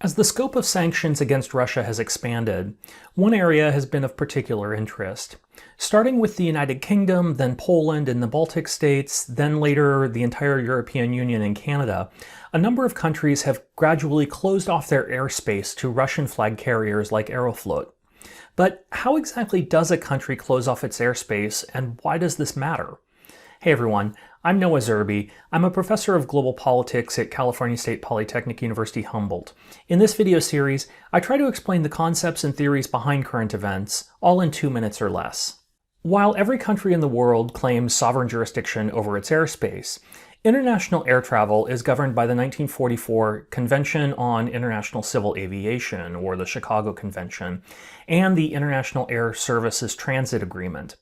As the scope of sanctions against Russia has expanded, one area has been of particular interest. Starting with the United Kingdom, then Poland and the Baltic states, then later the entire European Union and Canada, a number of countries have gradually closed off their airspace to Russian flag carriers like Aeroflot. But how exactly does a country close off its airspace, and why does this matter? Hey everyone, I'm Noah Zerby. I'm a professor of global politics at California State Polytechnic University Humboldt. In this video series, I try to explain the concepts and theories behind current events, all in 2 minutes or less. While every country in the world claims sovereign jurisdiction over its airspace, international air travel is governed by the 1944 Convention on International Civil Aviation, or the Chicago Convention, and the International Air Services Transit Agreement.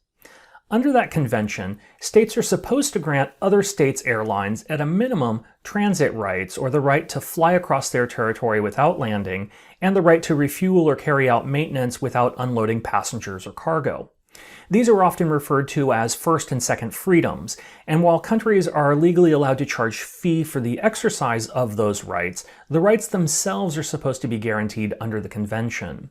Under that convention, states are supposed to grant other states' airlines, at a minimum, transit rights, or the right to fly across their territory without landing, and the right to refuel or carry out maintenance without unloading passengers or cargo. These are often referred to as first and second freedoms, and while countries are legally allowed to charge fee for the exercise of those rights, the rights themselves are supposed to be guaranteed under the convention.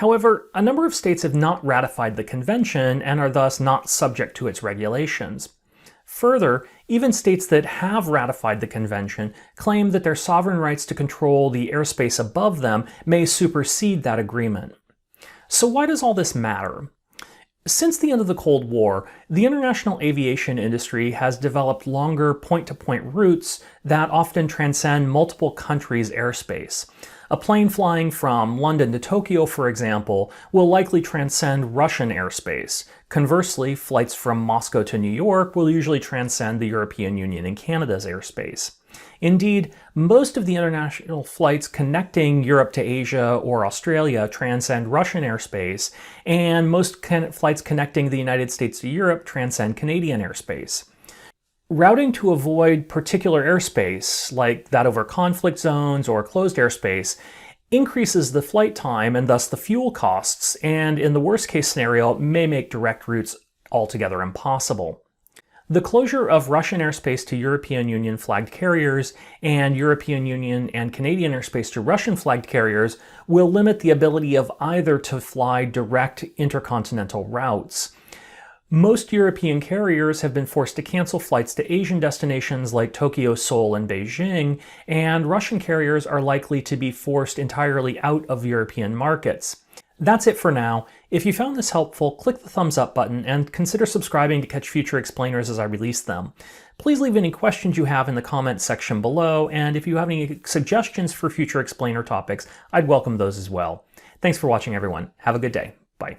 However, a number of states have not ratified the convention and are thus not subject to its regulations. Further, even states that have ratified the convention claim that their sovereign rights to control the airspace above them may supersede that agreement. So why does all this matter? Since the end of the Cold War, the international aviation industry has developed longer point-to-point routes that often transcend multiple countries' airspace. A plane flying from London to Tokyo, for example, will likely transcend Russian airspace. Conversely, flights from Moscow to New York will usually transcend the European Union and Canada's airspace. Indeed, most of the international flights connecting Europe to Asia or Australia transcend Russian airspace, and most flights connecting the United States to Europe transcend Canadian airspace. Routing to avoid particular airspace, like that over conflict zones or closed airspace, increases the flight time and thus the fuel costs, and in the worst case scenario may make direct routes altogether impossible. The closure of Russian airspace to European Union flagged carriers and European Union and Canadian airspace to Russian flagged carriers will limit the ability of either to fly direct intercontinental routes. Most European carriers have been forced to cancel flights to Asian destinations like Tokyo, Seoul, and Beijing, and Russian carriers are likely to be forced entirely out of European markets. That's it for now. If you found this helpful, click the thumbs up button and consider subscribing to catch future explainers as I release them. Please leave any questions you have in the comments section below, and if you have any suggestions for future explainer topics, I'd welcome those as well. Thanks for watching, everyone. Have a good day. Bye.